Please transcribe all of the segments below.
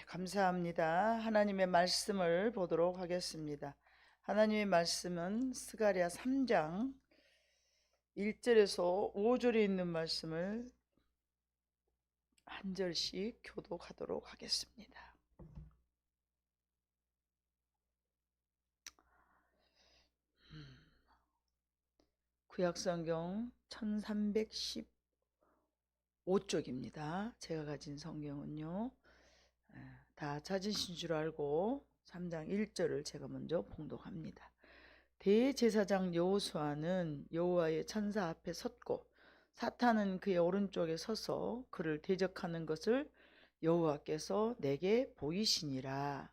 감사합니다. 하나님의 말씀을 보도록 하겠습니다. 하나님의 말씀은 스가랴 3장 1절에서 5절에 있는 말씀을 한 절씩 교독하도록 하겠습니다. 구약성경 1315쪽입니다. 제가 가진 성경은요. 다 찾으신 줄 알고 3장 1절을 제가 먼저 봉독합니다. 대제사장 여호수아는 여호와의 천사 앞에 섰고 사탄은 그의 오른쪽에 서서 그를 대적하는 것을 여호와께서 내게 보이시니라.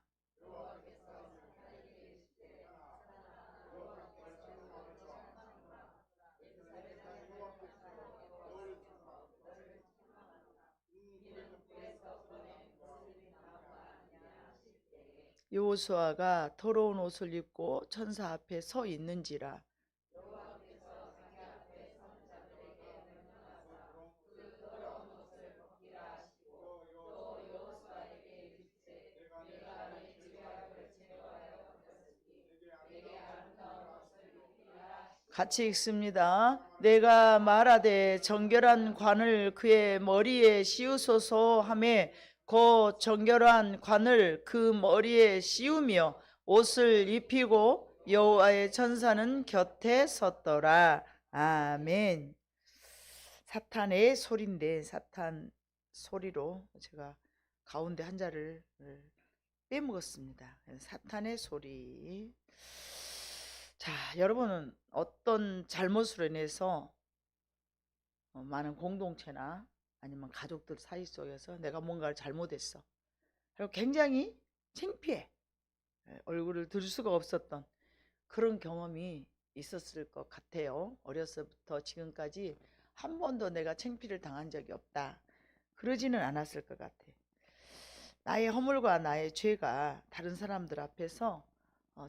여호수아가 더러운 옷을 입고 천사 앞에 서 있는지라. 같이 읽습니다. 내가 말하되 정결한 관을 그의 머리에 씌우소서 하매 곧 정결한 관을 그 머리에 씌우며 옷을 입히고 여호와의 천사는 곁에 섰더라. 아멘. 사탄의 소리인데 사탄 소리로 제가 가운데 한자를 빼먹었습니다. 사탄의 소리. 자, 여러분은 어떤 잘못으로 인해서 많은 공동체나 아니면 가족들 사이 속에서 내가 뭔가를 잘못했어. 그리고 굉장히 창피해. 얼굴을 들 수가 없었던 그런 경험이 있었을 것 같아요. 어려서부터 지금까지 한 번도 내가 창피를 당한 적이 없다. 그러지는 않았을 것 같아. 나의 허물과 나의 죄가 다른 사람들 앞에서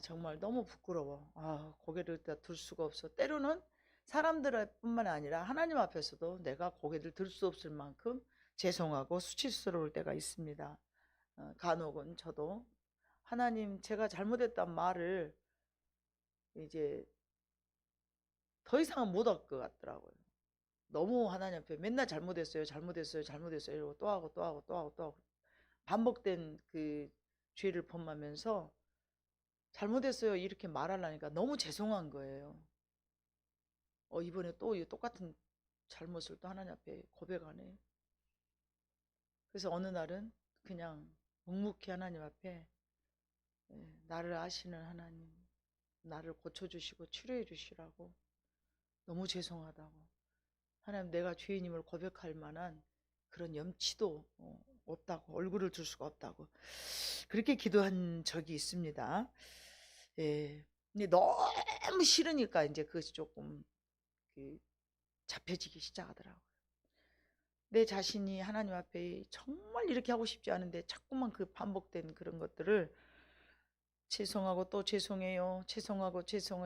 정말 너무 부끄러워. 고개를 들 수가 없어. 때로는 사람들 뿐만 아니라 하나님 앞에서도 내가 고개를 들 수 없을 만큼 죄송하고 수치스러울 때가 있습니다. 간혹은 저도 하나님 제가 잘못했단 말을 이제 더 이상은 못 할 것 같더라고요. 너무 하나님 앞에 맨날 잘못했어요 이러고 또 하고 반복된 그 죄를 범하면서 잘못했어요 이렇게 말하려니까 너무 죄송한 거예요. 이번에 또 똑같은 잘못을 또 하나님 앞에 고백하네. 그래서 어느 날은 그냥 묵묵히 하나님 앞에 나를 아시는 하나님, 나를 고쳐주시고 치료해 주시라고, 너무 죄송하다고, 하나님 내가 죄인임을 고백할 만한 그런 염치도 없다고, 얼굴을 들 수가 없다고 그렇게 기도한 적이 있습니다. 근데 너무 싫으니까 이제 그것이 조금 잡혀지기 시작하더라고요. 내 자신이 하나님 앞에 정말 이렇게 하고 싶지 않은데 자꾸만 그 반복된 그런 것들을 죄송하고 또 죄송해요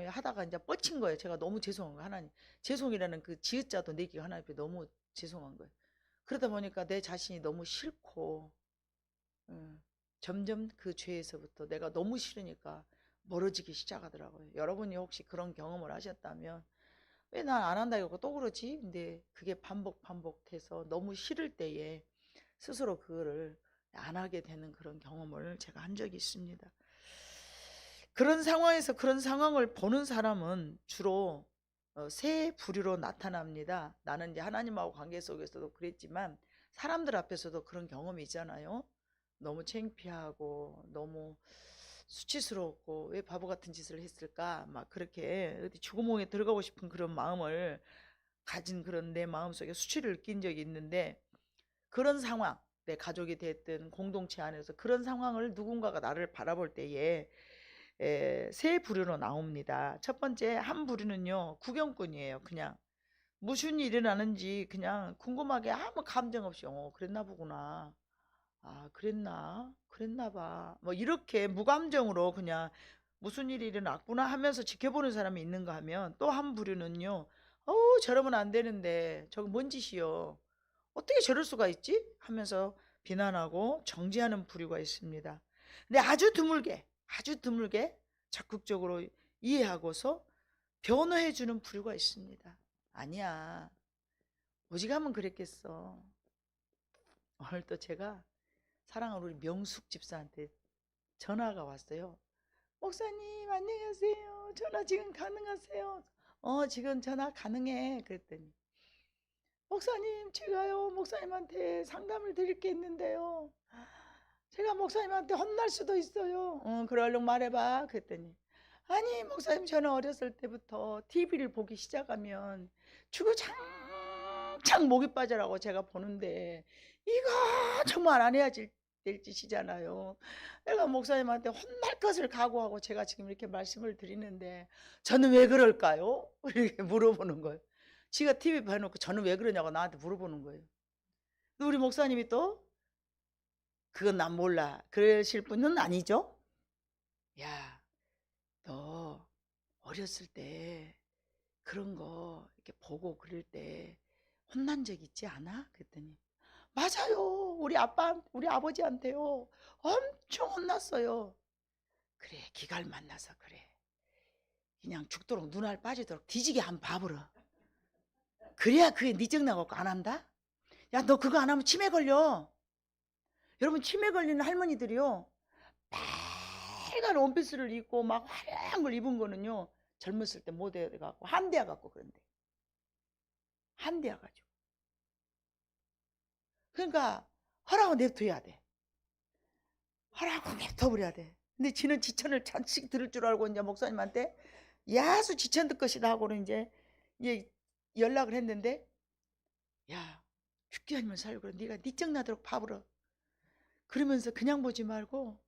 하다가 이제 뻗친 거예요. 제가 너무 죄송한 거예요. 하나님, 죄송이라는 그 지읒자도 내기가 하나님 앞에 너무 죄송한 거예요. 그러다 보니까 내 자신이 너무 싫고 점점 그 죄에서부터 내가 너무 싫으니까 멀어지기 시작하더라고요. 여러분이 혹시 그런 경험을 하셨다면 왜 난 안 한다 이러고 또 그러지? 근데 그게 반복돼서 너무 싫을 때에 스스로 그거를 안 하게 되는 그런 경험을 제가 한 적이 있습니다. 그런 상황에서 그런 상황을 보는 사람은 주로 세 부류로 나타납니다. 나는 이제 하나님하고 관계 속에서도 그랬지만 사람들 앞에서도 그런 경험이 있잖아요. 너무 창피하고 너무 수치스럽고 왜 바보 같은 짓을 했을까 막 그렇게 어디 쥐구멍에 들어가고 싶은 그런 마음을 가진 그런 내 마음속에 수치를 느낀 적이 있는데, 그런 상황, 내 가족이 됐든 공동체 안에서 그런 상황을 누군가가 나를 바라볼 때에 세 부류로 나옵니다. 첫 번째 한 부류는요, 구경꾼이에요. 그냥 무슨 일이 일어나는지 그냥 궁금하게 아무 감정 없이 그랬나 보구나, 그랬나 봐, 뭐 이렇게 무감정으로 그냥 무슨 일이 일어났구나 하면서 지켜보는 사람이 있는가 하면, 또 한 부류는요, 저러면 안 되는데 저거 뭔 짓이요, 어떻게 저럴 수가 있지 하면서 비난하고 정죄하는 부류가 있습니다. 근데 아주 드물게 적극적으로 이해하고서 변호해주는 부류가 있습니다. 아니야, 오직하면 그랬겠어. 오늘 또 제가 사랑하는 우리 명숙 집사한테 전화가 왔어요. 목사님 안녕하세요. 전화 지금 가능하세요? 지금 전화 가능해. 그랬더니 목사님 제가요 목사님한테 상담을 드릴 게 있는데요. 제가 목사님한테 혼날 수도 있어요. 그래 얼른 말해봐. 그랬더니 아니 목사님 저는 어렸을 때부터 TV를 보기 시작하면 주구장창 목이 빠져라고 제가 보는데 이거 정말 안 해야 될 짓이잖아요. 내가 목사님한테 혼날 것을 각오하고 제가 지금 이렇게 말씀을 드리는데 저는 왜 그럴까요? 이렇게 물어보는 거예요. 지가 TV 봐놓고 저는 왜 그러냐고 나한테 물어보는 거예요. 우리 목사님이 또 그건 난 몰라 그러실 분은 아니죠. 야, 너 어렸을 때 그런 거 이렇게 보고 그럴 때 혼난 적 있지 않아? 그랬더니 맞아요. 우리 아버지한테요 엄청 혼났어요. 그래, 기갈 만나서 그래. 그냥 죽도록 눈알 빠지도록 뒤지게 한번 봐보러. 그래야 그게 니적나고 안 한다? 야, 너 그거 안 하면 치매 걸려. 여러분, 치매 걸리는 할머니들이요 빨간 원피스를 입고 막 화려한 걸 입은 거는요 젊었을 때 못 해갖고 한대야 갖고 그런데 한대야 가지고. 그러니까 하라고 냅둬야 돼. 하라고 냅둬버려야 돼. 근데 지는 지천을 잔뜩 들을 줄 알고 이제 목사님한테 야수 지천 듣 것이다 하고는 이제 연락을 했는데 야, 죽기 아니면 살고 네가 니적나도록 봐보러. 그러면서 그냥 보지 말고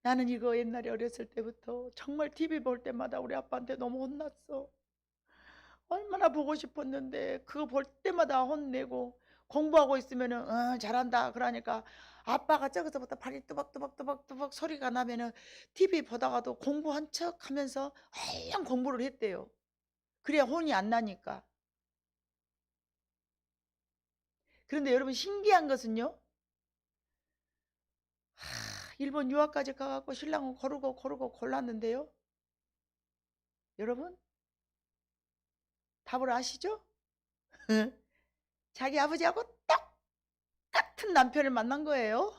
나는 이거 옛날에 어렸을 때부터 정말 TV 볼 때마다 우리 아빠한테 너무 혼났어. 얼마나 보고 싶었는데 그거 볼 때마다 혼내고 공부하고 있으면은 잘한다 그러니까 아빠가 저기서부터 발이 뚜벅뚜벅뚜벅뚜벅 소리가 나면은 TV 보다가도 공부한 척 하면서 헐렁 공부를 했대요. 그래야 혼이 안 나니까. 그런데 여러분 신기한 것은요 일본 유학까지 가갖고 신랑을 고르고 골랐는데요 여러분 답을 아시죠? 자기 아버지하고 똑같은 남편을 만난 거예요.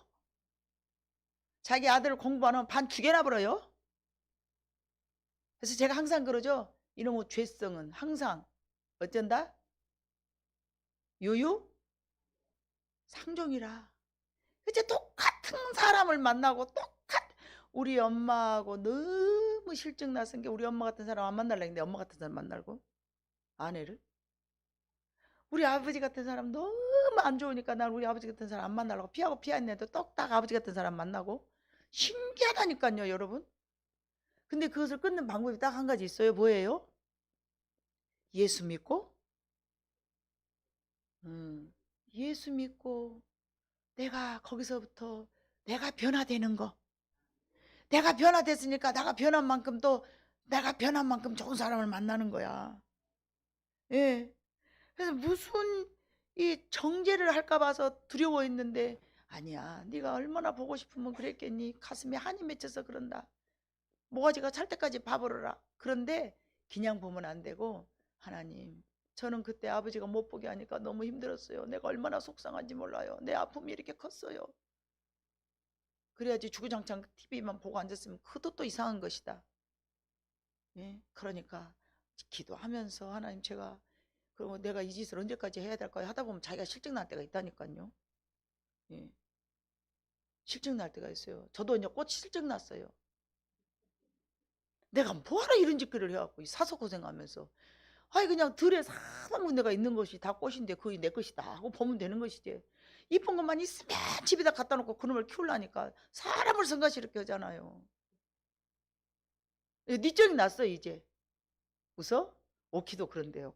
자기 아들 공부 안 하면 반 죽여나 버려요. 그래서 제가 항상 그러죠. 이놈의 죄성은 항상 어쩐다? 유유 상종이라. 이제 똑같은 사람을 만나고 우리 엄마하고 너무 실증 나선 게 우리 엄마 같은 사람 안 만날라 했는데 엄마 같은 사람 만나고 아내를 우리 아버지 같은 사람 너무 안 좋으니까 난 우리 아버지 같은 사람 안 만나려고 피했는데 똑딱 아버지 같은 사람 만나고 신기하다니까요 여러분. 근데 그것을 끊는 방법이 딱 한 가지 있어요. 뭐예요? 예수 믿고 예수 믿고 내가 거기서부터 내가 변화되는 거. 내가 변화됐으니까 내가 변한 만큼 또 내가 변한 만큼 좋은 사람을 만나는 거야. 예. 그래서 무슨 이 정죄를 할까 봐서 두려워했는데 아니야. 네가 얼마나 보고 싶으면 그랬겠니. 가슴에 한이 맺혀서 그런다. 모가지가 찰 때까지 봐버려라. 그런데 그냥 보면 안 되고 하나님 저는 그때 아버지가 못 보게 하니까 너무 힘들었어요. 내가 얼마나 속상한지 몰라요. 내 아픔이 이렇게 컸어요. 그래야지 주구장창 TV만 보고 앉았으면 그것도 또 이상한 것이다. 예? 그러니까 기도하면서 하나님 제가 그리고 내가 이 짓을 언제까지 해야 될까요? 하다 보면 자기가 실증 날 때가 있다니까요. 예. 실증 날 때가 있어요. 저도 이제 꽃이 실증 났어요. 내가 뭐하러 이런 짓거리를 해갖고 사서 고생하면서 아이 그냥 들에 사방 군데가 있는 것이 다 꽃인데 그게 내 것이다 하고 보면 되는 것이지. 이쁜 것만 있으면 집에다 갖다 놓고 그놈을 키우려니까 사람을 성가시럽게 하잖아요. 니적이 났어 이제. 웃어? 오키도 그런데요.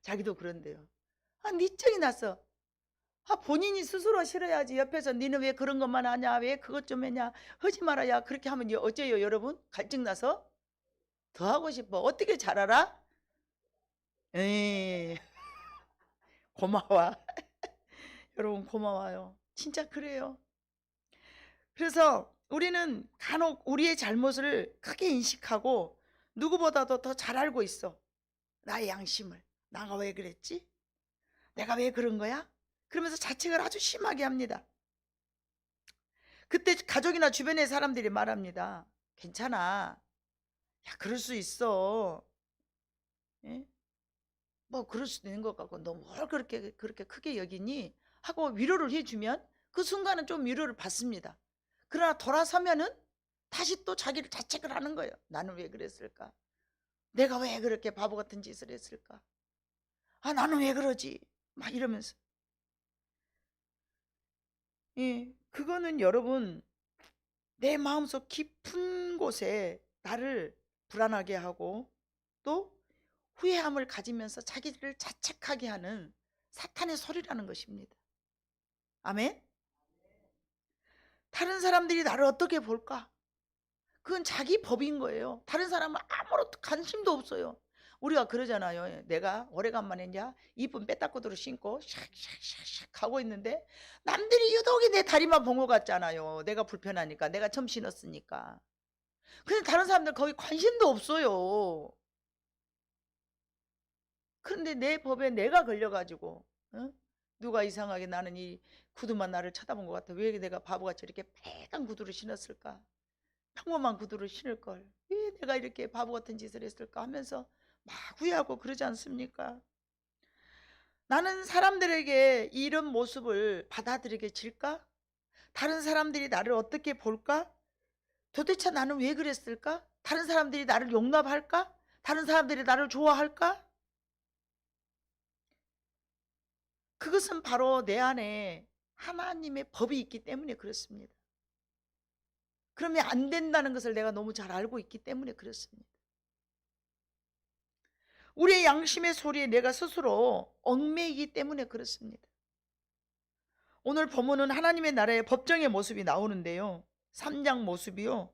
자기도 그런데요. 니적이 났어. 본인이 스스로 싫어야지. 옆에서 니는 왜 그런 것만 하냐, 왜 그것 좀 했냐, 하지 말아야. 그렇게 하면 어째요 여러분? 갈증 나서 더 하고 싶어. 어떻게 잘 알아? 에이 고마워. 여러분 고마워요. 진짜 그래요. 그래서 우리는 간혹 우리의 잘못을 크게 인식하고 누구보다도 더 잘 알고 있어. 나의 양심을. 나가 왜 그랬지? 내가 왜 그런 거야? 그러면서 자책을 아주 심하게 합니다. 그때 가족이나 주변의 사람들이 말합니다. 괜찮아. 야, 그럴 수 있어. 예? 뭐 그럴 수도 있는 것 같고 너 뭘 그렇게 크게 여기니? 하고 위로를 해주면 그 순간은 좀 위로를 받습니다. 그러나 돌아서면은 다시 또 자기를 자책을 하는 거예요. 나는 왜 그랬을까? 내가 왜 그렇게 바보 같은 짓을 했을까? 아, 나는 왜 그러지? 막 이러면서. 예, 그거는 여러분 내 마음속 깊은 곳에 나를 불안하게 하고 또 후회함을 가지면서 자기를 자책하게 하는 사탄의 소리라는 것입니다. 아멘? 다른 사람들이 나를 어떻게 볼까? 그건 자기 법인 거예요. 다른 사람은 아무런 관심도 없어요. 우리가 그러잖아요. 내가 오래간만에 이제 이쁜 빼딱구두를 신고 샥샥샥샥 가고 있는데 남들이 유독이 내 다리만 본 것 같잖아요. 내가 불편하니까. 내가 처음 신었으니까. 근데 다른 사람들 거기 관심도 없어요. 그런데 내 법에 내가 걸려가지고 누가 이상하게 나는 이 구두만 나를 쳐다본 것 같아. 왜 내가 바보같이 이렇게 빨간 구두를 신었을까? 평범한 구두를 신을걸. 왜 내가 이렇게 바보 같은 짓을 했을까 하면서 막 후회하고 그러지 않습니까? 나는 사람들에게 이런 모습을 받아들이게 질까? 다른 사람들이 나를 어떻게 볼까? 도대체 나는 왜 그랬을까? 다른 사람들이 나를 용납할까? 다른 사람들이 나를 좋아할까? 그것은 바로 내 안에 하나님의 법이 있기 때문에 그렇습니다. 그러면 안 된다는 것을 내가 너무 잘 알고 있기 때문에 그렇습니다. 우리의 양심의 소리에 내가 스스로 얽매이기 때문에 그렇습니다. 오늘 본문은 하나님의 나라의 법정의 모습이 나오는데요. 3장 모습이요.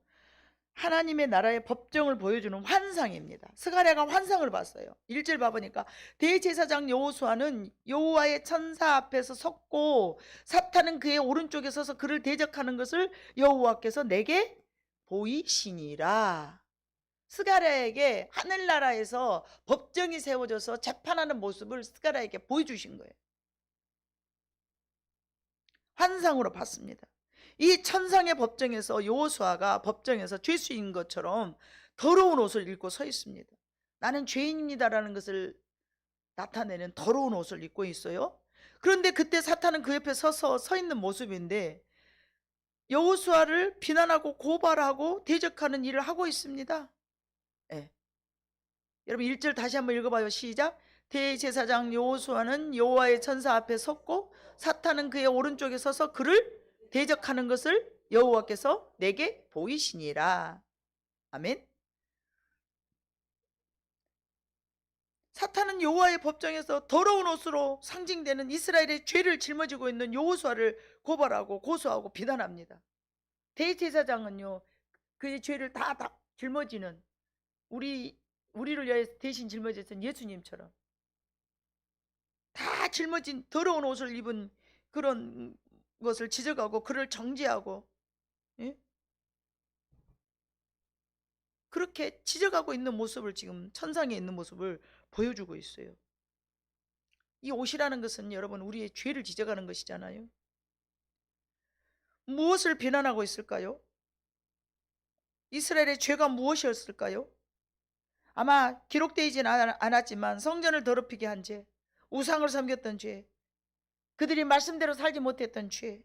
하나님의 나라의 법정을 보여주는 환상입니다. 스가랴가 환상을 봤어요. 1절 봐보니까 대제사장 여호수아는 여호와의 천사 앞에서 섰고 사탄은 그의 오른쪽에 서서 그를 대적하는 것을 여호와께서 내게 보이시니라. 스가랴에게 하늘나라에서 법정이 세워져서 재판하는 모습을 스가랴에게 보여주신 거예요. 환상으로 봤습니다. 이 천상의 법정에서 여호수아가 법정에서 죄수인 것처럼 더러운 옷을 입고 서 있습니다. 나는 죄인입니다라는 것을 나타내는 더러운 옷을 입고 있어요. 그런데 그때 사탄은 그 옆에 서 있는 모습인데 여호수아를 비난하고 고발하고 대적하는 일을 하고 있습니다. 네. 여러분 1절 다시 한번 읽어봐요. 시작. 대제사장 여호수아는 여호와의 천사 앞에 섰고 사탄은 그의 오른쪽에 서서 그를 대적하는 것을 여호와께서 내게 보이시니라. 아멘. 사탄은 여호와의 법정에서 더러운 옷으로 상징되는 이스라엘의 죄를 짊어지고 있는 여호수아를 고발하고 고소하고 비난합니다. 대제사장은요 그의 죄를 다 짊어지는 우리를 위해 대신 짊어졌던 예수님처럼 다 짊어진 더러운 옷을 입은 그런 것을 지적하고 그를 정죄하고, 예? 그렇게 지적하고 있는 모습을 지금 천상에 있는 모습을 보여주고 있어요. 이 옷이라는 것은 여러분 우리의 죄를 지적하는 것이잖아요. 무엇을 비난하고 있을까요? 이스라엘의 죄가 무엇이었을까요? 아마 기록되어있진 않았지만 성전을 더럽히게 한 죄, 우상을 섬겼던 죄, 그들이 말씀대로 살지 못했던 죄,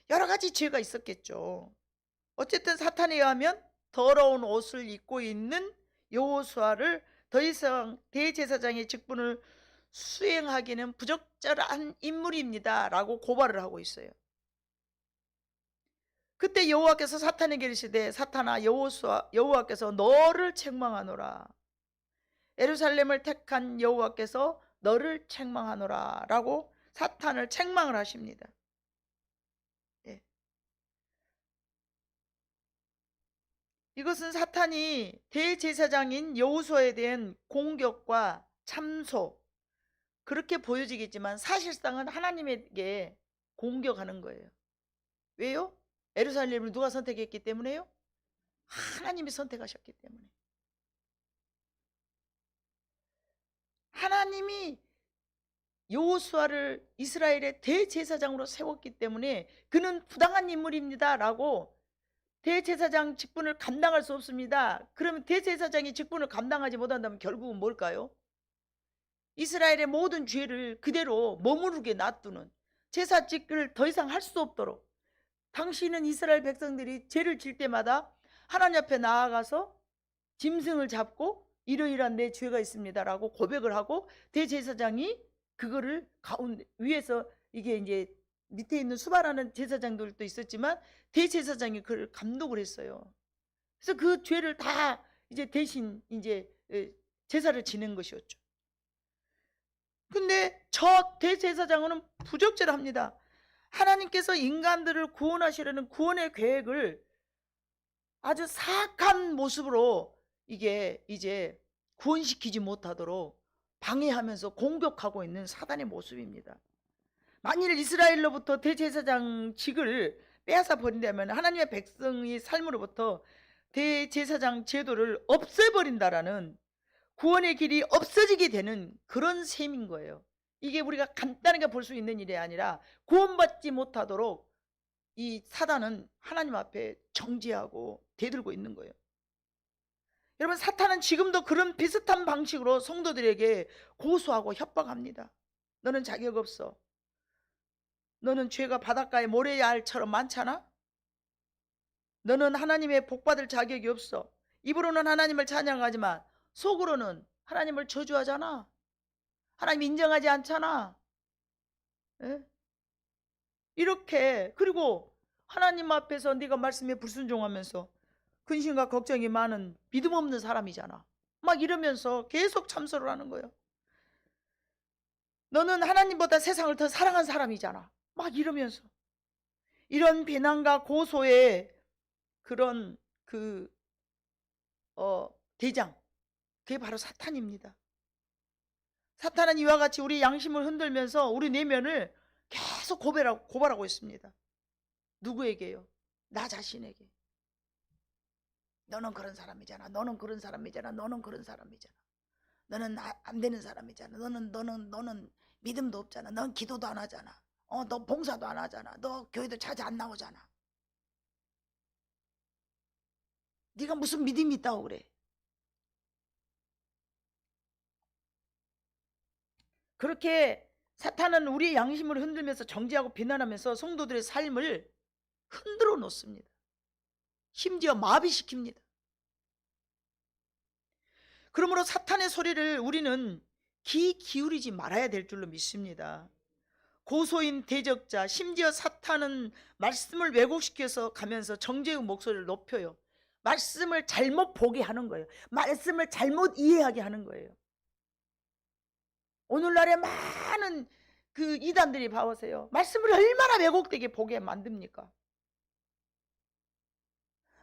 여러 가지 죄가 있었겠죠. 어쨌든 사탄에 의하면 더러운 옷을 입고 있는 여호수아를 더 이상 대제사장의 직분을 수행하기는 부적절한 인물입니다 라고 고발을 하고 있어요. 그때 여호와께서 사탄에게 이르시되 사탄아 여호와께서 너를 책망하노라. 예루살렘을 택한 여호와께서 너를 책망하노라 라고 사탄을 책망을 하십니다. 예. 이것은 사탄이 대제사장인 여호수아에 대한 공격과 참소, 그렇게 보여지겠지만 사실상은 하나님에게 공격하는 거예요. 왜요? 예루살렘을 누가 선택했기 때문에요? 하나님이 선택하셨기 때문에. 하나님이 여호수아를 이스라엘의 대제사장으로 세웠기 때문에 그는 부당한 인물입니다 라고, 대제사장 직분을 감당할 수 없습니다. 그러면 대제사장이 직분을 감당하지 못한다면 결국은 뭘까요? 이스라엘의 모든 죄를 그대로 머무르게 놔두는, 제사직을 더 이상 할 수 없도록. 당시는 이스라엘 백성들이 죄를 질 때마다 하나님 앞에 나아가서 짐승을 잡고 이러이러한 내 죄가 있습니다라고 고백을 하고, 대제사장이 그거를 가운데 위에서, 이게 이제 밑에 있는 수발하는 제사장들도 있었지만 대제사장이 그걸 감독을 했어요. 그래서 그 죄를 다 이제 대신 이제 제사를 지낸 것이었죠. 근데 저 대제사장은 부적절을 합니다. 하나님께서 인간들을 구원하시려는 구원의 계획을 아주 사악한 모습으로 이게 이제 구원시키지 못하도록 방해하면서 공격하고 있는 사단의 모습입니다. 만일 이스라엘로부터 대제사장직을 빼앗아 버린다면 하나님의 백성의 삶으로부터 대제사장 제도를 없애버린다라는, 구원의 길이 없어지게 되는 그런 셈인 거예요. 이게 우리가 간단하게 볼 수 있는 일이 아니라 구원받지 못하도록 이 사단은 하나님 앞에 정죄하고 대들고 있는 거예요. 여러분, 사탄은 지금도 그런 비슷한 방식으로 성도들에게 고소하고 협박합니다. 너는 자격 없어. 너는 죄가 바닷가에 모래알처럼 많잖아. 너는 하나님의 복받을 자격이 없어. 입으로는 하나님을 찬양하지만 속으로는 하나님을 저주하잖아. 하나님 인정하지 않잖아. 에? 이렇게, 그리고 하나님 앞에서 네가 말씀에 불순종하면서 근심과 걱정이 많은 믿음 없는 사람이잖아. 막 이러면서 계속 참소를 하는 거예요. 너는 하나님보다 세상을 더 사랑한 사람이잖아. 막 이러면서 이런 비난과 고소의 그런 대장, 그게 바로 사탄입니다. 사탄은 이와 같이 우리 양심을 흔들면서 우리 내면을 계속 고발하고 있습니다. 누구에게요? 나 자신에게. 너는 그런 사람이잖아. 너는 그런 사람이잖아. 너는 그런 사람이잖아. 너는 안 되는 사람이잖아. 너는 믿음도 없잖아. 넌 기도도 안 하잖아. 너 봉사도 안 하잖아. 너 교회도 자주 안 나오잖아. 네가 무슨 믿음이 있다고 그래. 그렇게 사탄은 우리의 양심을 흔들면서 정죄하고 비난하면서 성도들의 삶을 흔들어 놓습니다. 심지어 마비시킵니다. 그러므로 사탄의 소리를 우리는 귀 기울이지 말아야 될 줄로 믿습니다. 고소인 대적자, 심지어 사탄은 말씀을 왜곡시켜서 가면서 정죄의 목소리를 높여요. 말씀을 잘못 보게 하는 거예요. 말씀을 잘못 이해하게 하는 거예요. 오늘날에 많은 그 이단들이 봐보세요. 말씀을 얼마나 왜곡되게 보게 만듭니까?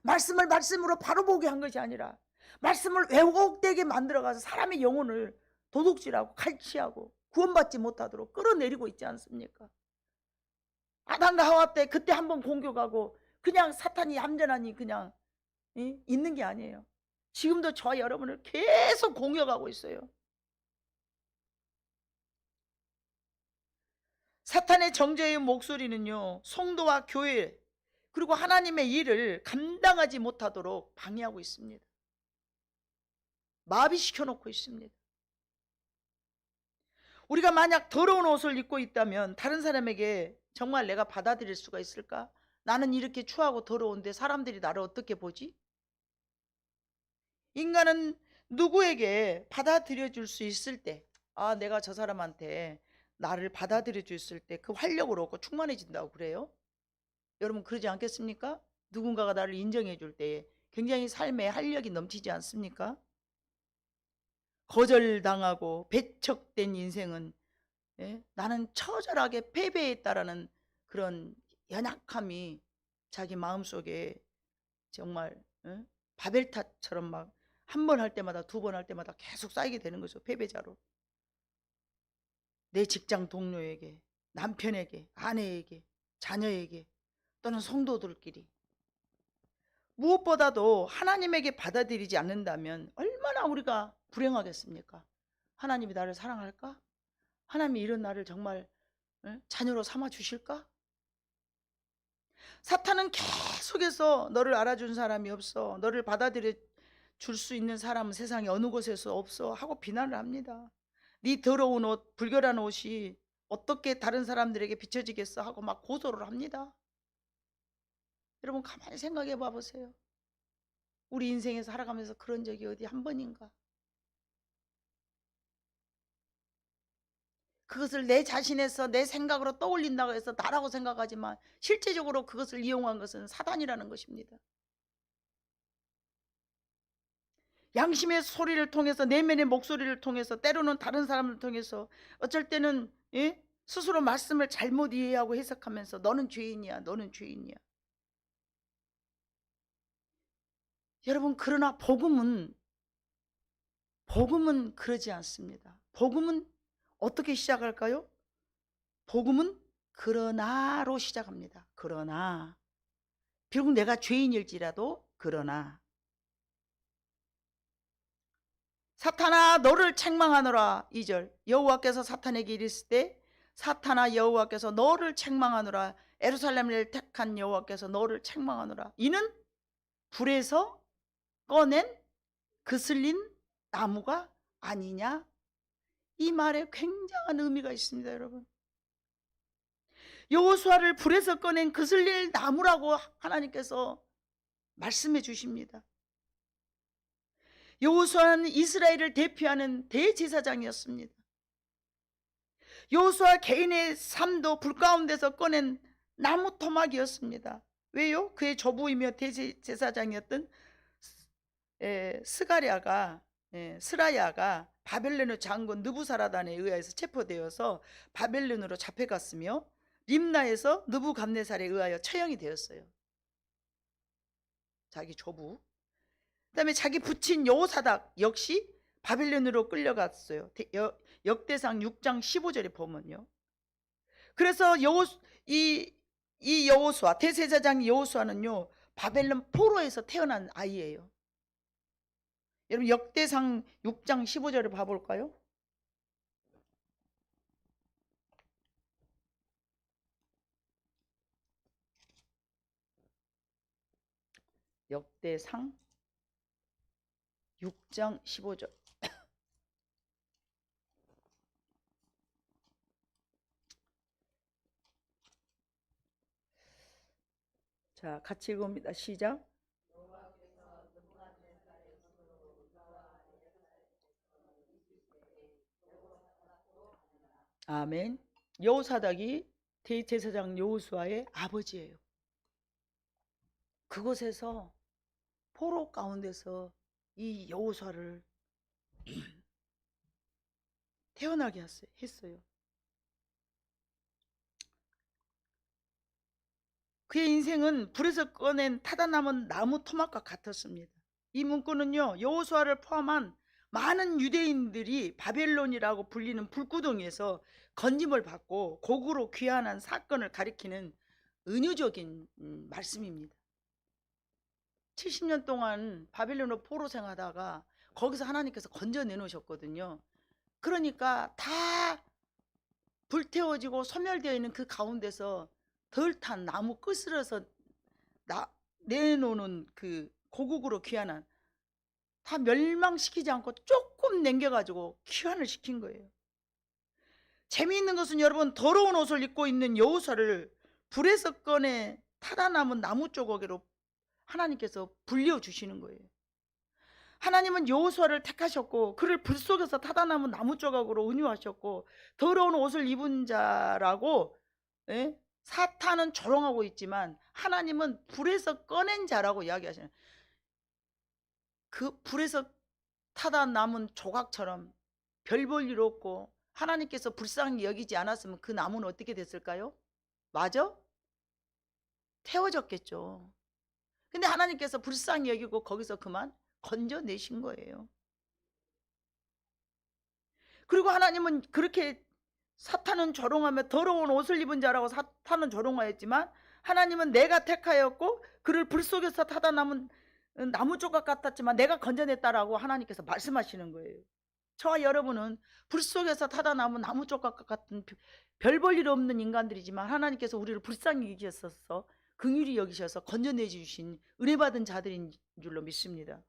말씀을 말씀으로 바로 보게 한 것이 아니라 말씀을 왜곡되게 만들어가서 사람의 영혼을 도둑질하고 칼치하고 구원받지 못하도록 끌어내리고 있지 않습니까? 아담과 하와 때 그때 한번 공격하고 그냥 사탄이 얌전하니 그냥 있는 게 아니에요. 지금도 저와 여러분을 계속 공격하고 있어요. 사탄의 정죄의 목소리는요, 성도와 교회 그리고 하나님의 일을 감당하지 못하도록 방해하고 있습니다. 마비시켜 놓고 있습니다. 우리가 만약 더러운 옷을 입고 있다면 다른 사람에게 정말 내가 받아들일 수가 있을까? 나는 이렇게 추하고 더러운데 사람들이 나를 어떻게 보지? 인간은 누구에게 받아들여 줄 수 있을 때, 내가 저 사람한테 나를 받아들여 줬을 때 그 활력을 얻고 충만해진다고 그래요. 여러분 그러지 않겠습니까? 누군가가 나를 인정해 줄 때 굉장히 삶에 활력이 넘치지 않습니까? 거절당하고 배척된 인생은 나는 처절하게 패배했다라는 그런 연약함이 자기 마음속에 정말 바벨탑처럼 막 한 번 할 때마다 두 번 할 때마다 계속 쌓이게 되는 거죠. 패배자로. 내 직장 동료에게, 남편에게, 아내에게, 자녀에게, 또는 성도들끼리. 무엇보다도 하나님에게 받아들이지 않는다면 얼마나 우리가 불행하겠습니까? 하나님이 나를 사랑할까? 하나님이 이런 나를 정말 자녀로 삼아 주실까? 사탄은 계속해서 너를 알아준 사람이 없어, 너를 받아들여 줄 수 있는 사람은 세상에 어느 곳에서 없어 하고 비난을 합니다. 네 더러운 옷, 불결한 옷이 어떻게 다른 사람들에게 비춰지겠어 하고 막 고소를 합니다. 여러분 가만히 생각해 봐 보세요. 우리 인생에서 살아가면서 그런 적이 어디 한 번인가? 그것을 내 자신에서 내 생각으로 떠올린다고 해서 나라고 생각하지만 실제적으로 그것을 이용한 것은 사단이라는 것입니다. 양심의 소리를 통해서, 내면의 목소리를 통해서, 때로는 다른 사람을 통해서, 어쩔 때는 스스로 말씀을 잘못 이해하고 해석하면서 너는 죄인이야, 너는 죄인이야. 여러분, 그러나 복음은 그러지 않습니다. 복음은 어떻게 시작할까요? 복음은 그러나로 시작합니다. 그러나, 비록 내가 죄인일지라도 그러나. 사탄아 너를 책망하노라. 2절, 여호와께서 사탄에게 이르실 때, 사탄아 여호와께서 너를 책망하노라. 예루살렘을 택한 여호와께서 너를 책망하노라. 이는 불에서 꺼낸 그슬린 나무가 아니냐. 이 말에 굉장한 의미가 있습니다. 여러분, 여호수아를 불에서 꺼낸 그슬릴 나무라고 하나님께서 말씀해 주십니다. 여호수아는 이스라엘을 대표하는 대제사장이었습니다. 여호수아 개인의 삶도 불 가운데서 꺼낸 나무 토막이었습니다. 왜요? 그의 조부이며 대제사장이었던 스라야가 바벨론의 장군 느부사라단에 의해서 체포되어서 바벨론으로 잡혀갔으며 림나에서 느부갓네살에 의하여 처형이 되었어요. 자기 조부. 그 다음에 자기 부친 여호사닥 역시 바벨론으로 끌려갔어요. 역대상 6장 15절에 보면요. 그래서 이 여호수아, 대제사장 여호수아는요, 바벨론 포로에서 태어난 아이예요. 여러분 역대상 6장 15절을 봐볼까요? 역대상 6장 15절. 자, 같이 읽습니다. 시작. 아멘. 여호사닥이 대제사장 여호수아의 아버지예요. 그곳에서 포로 가운데서 이 여호수아를 태어나게 했어요. 그의 인생은 불에서 꺼낸 타다 남은 나무 토막과 같았습니다. 이 문구는요, 여호수아를 포함한 많은 유대인들이 바벨론이라고 불리는 불구덩이에서 건짐을 받고 고구로 귀환한 사건을 가리키는 은유적인 말씀입니다. 70년 동안 바벨론으로 포로 생활하다가 거기서 하나님께서 건져내 놓으셨거든요. 그러니까 다 불태워지고 소멸되어 있는 그 가운데서 덜 탄 나무 끝으로서 내놓는 그 고국으로 귀환한, 다 멸망시키지 않고 조금 남겨가지고 귀환을 시킨 거예요. 재미있는 것은 여러분, 더러운 옷을 입고 있는 여호수아를 불에서 꺼내 타다 남은 나무 조각으로 하나님께서 불려주시는 거예요. 하나님은 여호수아를 택하셨고 그를 불 속에서 타다 남은 나무 조각으로 은유하셨고, 더러운 옷을 입은 자라고 사탄은 조롱하고 있지만 하나님은 불에서 꺼낸 자라고 이야기하시는, 그 불에서 타다 남은 조각처럼 별 볼 일 없고 하나님께서 불쌍히 여기지 않았으면 그 나무는 어떻게 됐을까요? 맞아? 태워졌겠죠. 근데 하나님께서 불쌍히 여기고 거기서 그만 건져내신 거예요. 그리고 하나님은 그렇게 사탄은 조롱하며 더러운 옷을 입은 자라고 사탄은 조롱하였지만 하나님은 내가 택하였고 그를 불 속에서 타다 남은 나무 조각 같았지만 내가 건져냈다라고 하나님께서 말씀하시는 거예요. 저와 여러분은 불 속에서 타다 남은 나무 조각 같은 별 볼 일 없는 인간들이지만 하나님께서 우리를 불쌍히 여기셔서 긍휼히 여기셔서 건져내 주신 은혜 받은 자들인 줄로 믿습니다.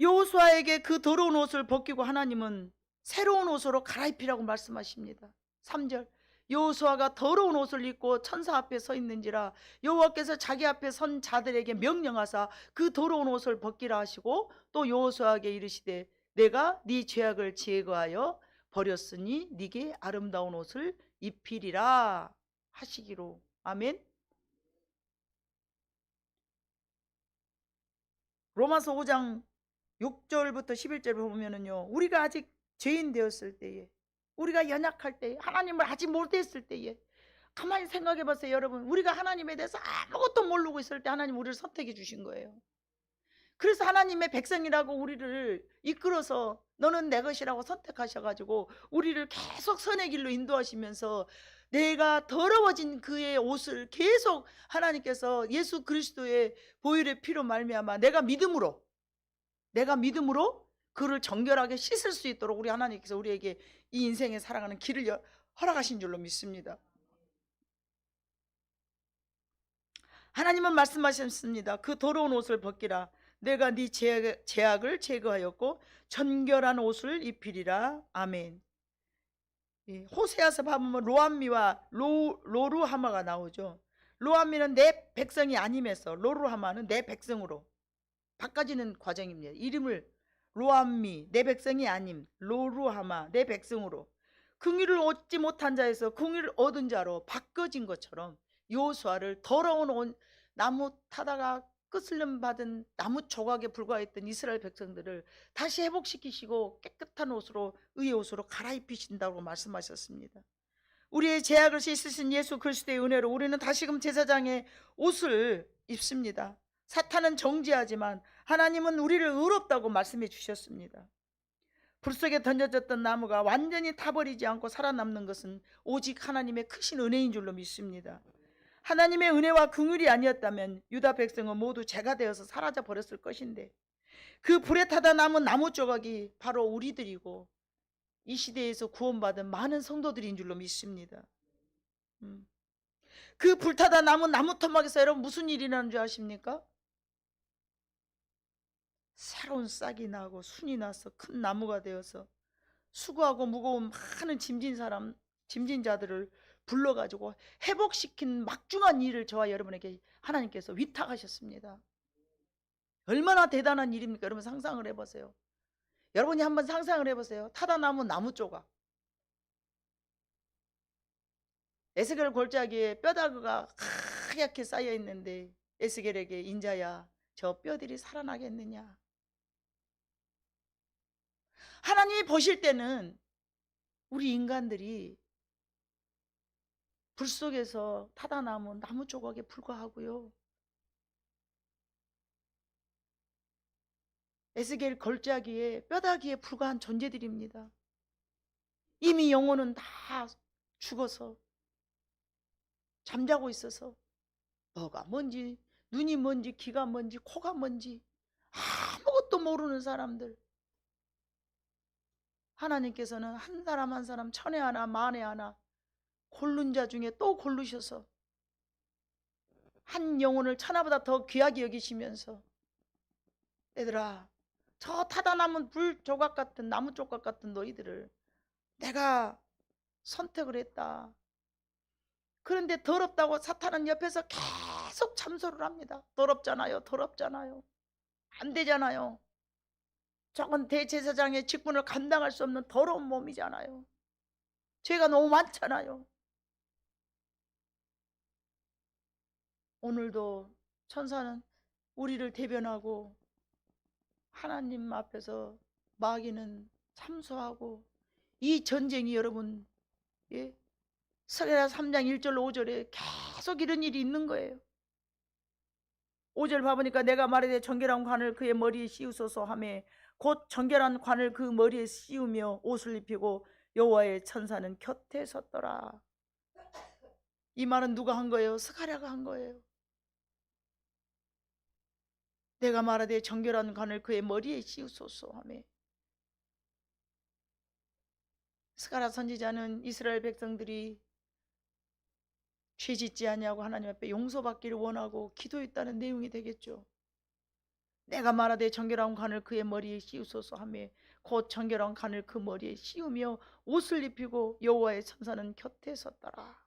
여호수아에게 그 더러운 옷을 벗기고 하나님은 새로운 옷으로 갈아입히라고 말씀하십니다. 3절 여호수아가 더러운 옷을 입고 천사 앞에 서 있는지라 여호와께서 자기 앞에 선 자들에게 명령하사 그 더러운 옷을 벗기라 하시고 또 여호수아에게 이르시되 내가 네 죄악을 제거하여 버렸으니 네게 아름다운 옷을 입히리라 하시기로. 아멘. 로마서 5장 6절부터 11절 보면은요, 우리가 아직 죄인 되었을 때에, 우리가 연약할 때에, 하나님을 아직 못했을 때에, 가만히 생각해 보세요. 여러분, 우리가 하나님에 대해서 아무것도 모르고 있을 때 하나님 우리를 선택해 주신 거예요. 그래서 하나님의 백성이라고 우리를 이끌어서 너는 내 것이라고 선택하셔가지고 우리를 계속 선의 길로 인도하시면서 내가 더러워진 그의 옷을 계속 하나님께서 예수 그리스도의 보혈의 피로 말미암아 내가 믿음으로 그를 정결하게 씻을 수 있도록 우리 하나님께서 우리에게 이 인생에 살아가는 길을 허락하신 줄로 믿습니다. 하나님은 말씀하셨습니다. 그 더러운 옷을 벗기라. 내가 네 죄악을 제거하였고 정결한 옷을 입히리라. 아멘. 호세아서 보면 로암미와 로루하마가 나오죠. 로암미는 내 백성이 아님에서 로루하마는 내 백성으로 바꿔지는 과정입니다. 이름을 로암미 내 백성이 아님, 로루하마 내 백성으로 긍휼을 얻지 못한 자에서 긍휼을 얻은 자로 바꿔진 것처럼 여호수아를 더러운 나무 타다가 끄슬림 받은 나무 조각에 불과했던 이스라엘 백성들을 다시 회복시키시고 깨끗한 옷으로 의의 옷으로 갈아입히신다고 말씀하셨습니다. 우리의 죄악을 씻으신 예수 그리스도의 은혜로 우리는 다시금 제사장의 옷을 입습니다. 사탄은 정죄하지만 하나님은 우리를 의롭다고 말씀해 주셨습니다. 불 속에 던져졌던 나무가 완전히 타버리지 않고 살아남는 것은 오직 하나님의 크신 은혜인 줄로 믿습니다. 하나님의 은혜와 긍휼이 아니었다면 유다 백성은 모두 죄가 되어서 사라져 버렸을 것인데 그 불에 타다 남은 나무 조각이 바로 우리들이고 이 시대에서 구원받은 많은 성도들인 줄로 믿습니다. 그 불타다 남은 나무 토막에서 여러분 무슨 일이 나는 줄 아십니까? 새로운 싹이 나고 순이 나서 큰 나무가 되어서 수고하고 무거운 많은 짐진자들을 불러가지고 회복시킨 막중한 일을 저와 여러분에게 하나님께서 위탁하셨습니다. 얼마나 대단한 일입니까? 여러분 상상을 해보세요. 여러분이 한번 상상을 해보세요. 타다 남은 나무 조각, 에스겔 골짜기에 뼈다귀가 하얗게 쌓여 있는데 에스겔에게 인자야 저 뼈들이 살아나겠느냐. 하나님이 보실 때는 우리 인간들이 불 속에서 타다 남은 나무 조각에 불과하고요. 에스겔 골짜기에 뼈다귀에 불과한 존재들입니다. 이미 영혼은 다 죽어서 잠자고 있어서 뭐가 뭔지 눈이 뭔지 귀가 뭔지 코가 뭔지 아무것도 모르는 사람들. 하나님께서는 한 사람 한 사람 천에 하나 만에 하나 고른 자 중에 또 고르셔서 한 영혼을 천하보다 더 귀하게 여기시면서 얘들아 저 타다 남은 불 조각 같은 나무 조각 같은 너희들을 내가 선택을 했다. 그런데 더럽다고 사탄은 옆에서 계속 참소를 합니다. 더럽잖아요. 더럽잖아요. 안 되잖아요. 저건 대제사장의 직분을 감당할 수 없는 더러운 몸이잖아요. 죄가 너무 많잖아요. 오늘도 천사는 우리를 대변하고 하나님 앞에서 마귀는 참소하고 이 전쟁이 여러분 스가랴 3장 1절 5절에 계속 이런 일이 있는 거예요. 5절 봐보니까 내가 말하되 정결한 관을 그의 머리에 씌우소서 하매 곧 정결한 관을 그 머리에 씌우며 옷을 입히고 여호와의 천사는 곁에 섰더라. 이 말은 누가 한 거예요? 스가랴가 한 거예요. 내가 말하되 정결한 관을 그의 머리에 씌우소서 하며, 스가랴 선지자는 이스라엘 백성들이 죄 짓지 아니하고 하나님 앞에 용서받기를 원하고 기도했다는 내용이 되겠죠. 내가 말하되 정결한 관을 그의 머리에 씌우소서 하며 곧 정결한 관을 그 머리에 씌우며 옷을 입히고 여호와의 천사는 곁에 섰더라.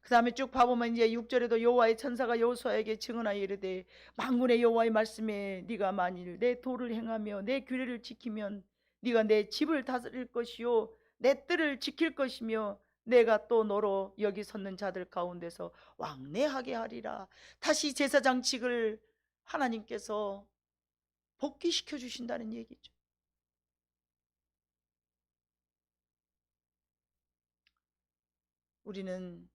그 다음에 쭉 봐보면 이제 6절에도 여호와의 천사가 여호수아에게 증언하여 이르되 만군의 여호와의 말씀에 네가 만일 내 도를 행하며 내 규례를 지키면 네가 내 집을 다스릴 것이요 내 뜰을 지킬 것이며 내가 또 너로 여기 섰는 자들 가운데서 왕래하게 하리라. 다시 제사장직을 하나님께서 복귀시켜 주신다는 얘기죠. 우리는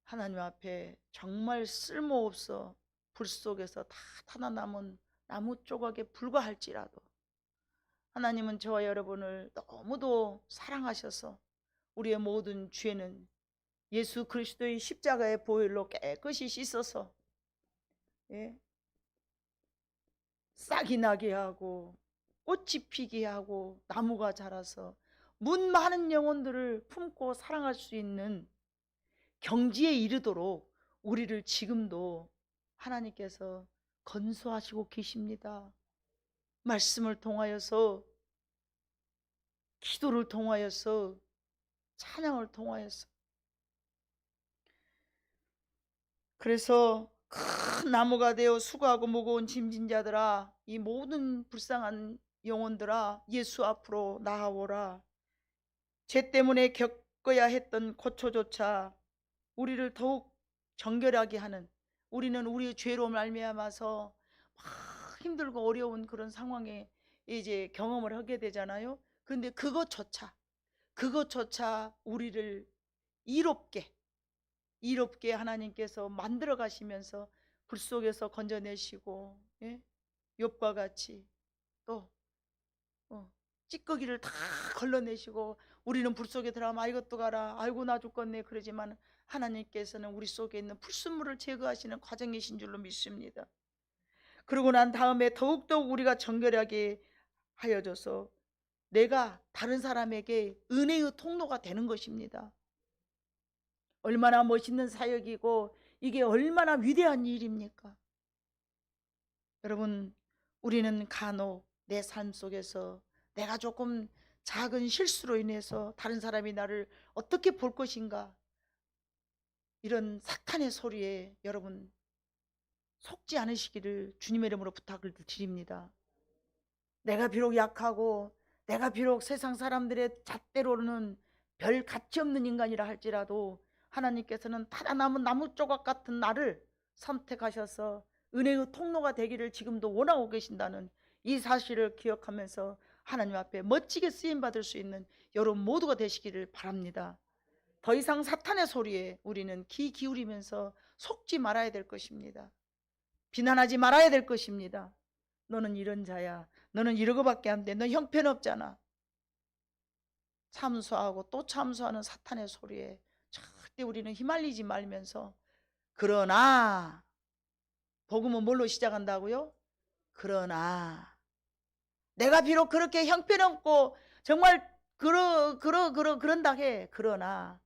하나님 앞에 정말 쓸모없어 불 속에서 다 타다 남은 나무 조각에 불과할지라도 하나님은 저와 여러분을 너무도 사랑하셔서 우리의 모든 죄는 예수 그리스도의 십자가의 보혈로 깨끗이 씻어서 싹이 나게 하고 꽃이 피게 하고 나무가 자라서 문 많은 영혼들을 품고 사랑할 수 있는 경지에 이르도록 우리를 지금도 하나님께서 건소하시고 계십니다. 말씀을 통하여서, 기도를 통하여서, 찬양을 통하여서. 그래서 큰 나무가 되어 수고하고 무거운 짐진 자들아, 이 모든 불쌍한 영혼들아, 예수 앞으로 나아오라. 죄 때문에 겪어야 했던 고초조차 우리를 더욱 정결하게 하는, 우리는 우리의 죄로 말미암아서 막 힘들고 어려운 그런 상황에 이제 경험을 하게 되잖아요. 그런데 그것조차 우리를 이롭게 하나님께서 만들어 가시면서 불 속에서 건져내시고, 욥과 같이 또 찌꺼기를 다 걸러내시고, 우리는 불 속에 들어가면 이것도 가라, 아이고 나 죽겠네 그러지만 하나님께서는 우리 속에 있는 불순물을 제거하시는 과정이신 줄로 믿습니다. 그러고 난 다음에 더욱더욱 우리가 정결하게 하여져서 내가 다른 사람에게 은혜의 통로가 되는 것입니다. 얼마나 멋있는 사역이고 이게 얼마나 위대한 일입니까? 여러분, 우리는 간혹 내 삶 속에서 내가 조금 작은 실수로 인해서 다른 사람이 나를 어떻게 볼 것인가, 이런 사탄의 소리에 여러분 속지 않으시기를 주님의 이름으로 부탁을 드립니다. 내가 비록 약하고 내가 비록 세상 사람들의 잣대로는 별 가치 없는 인간이라 할지라도 하나님께서는 타다 남은 나무 조각 같은 나를 선택하셔서 은혜의 통로가 되기를 지금도 원하고 계신다는 이 사실을 기억하면서 하나님 앞에 멋지게 쓰임받을 수 있는 여러분 모두가 되시기를 바랍니다. 더 이상 사탄의 소리에 우리는 귀 기울이면서 속지 말아야 될 것입니다. 비난하지 말아야 될 것입니다. 너는 이런 자야, 너는 이러고밖에 안 돼, 너 형편없잖아. 참소하고 또 참소하는 사탄의 소리에 절대 우리는 휘말리지 말면서, 그러나 복음은 뭘로 시작한다고요? 그러나 내가 비록 그렇게 형편없고 정말 그런다 해. 그러나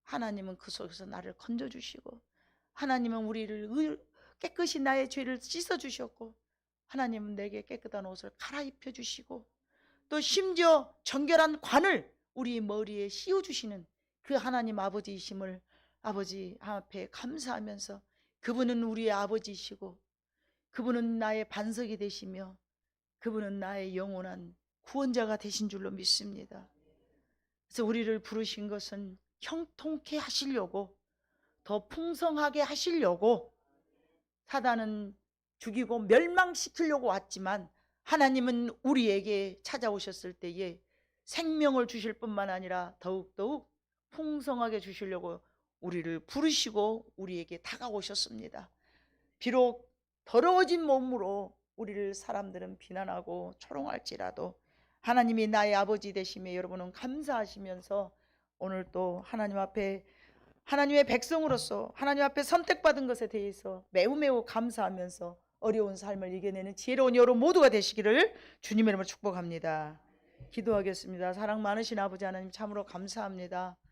하나님은 그 속에서 나를 건져주시고, 하나님은 우리를 깨끗이 나의 죄를 씻어주셨고, 하나님은 내게 깨끗한 옷을 갈아입혀 주시고, 또 심지어 정결한 관을 우리 머리에 씌워주시는 그 하나님 아버지이심을 아버지 앞에 감사하면서, 그분은 우리의 아버지이시고 그분은 나의 반석이 되시며 그분은 나의 영원한 구원자가 되신 줄로 믿습니다. 그래서 우리를 부르신 것은 형통케 하시려고, 더 풍성하게 하시려고, 사단은 죽이고 멸망시키려고 왔지만 하나님은 우리에게 찾아오셨을 때에 생명을 주실 뿐만 아니라 더욱더욱 풍성하게 주시려고 우리를 부르시고 우리에게 다가오셨습니다. 비록 더러워진 몸으로 우리를 사람들은 비난하고 조롱할지라도 하나님이 나의 아버지 되심에 여러분은 감사하시면서 오늘 또 하나님 앞에 하나님의 백성으로서 하나님 앞에 선택받은 것에 대해서 매우 매우 감사하면서 어려운 삶을 이겨내는 지혜로운 여러분 모두가 되시기를 주님의 이름으로 축복합니다. 기도하겠습니다. 사랑 많으신 아버지 하나님 참으로 감사합니다.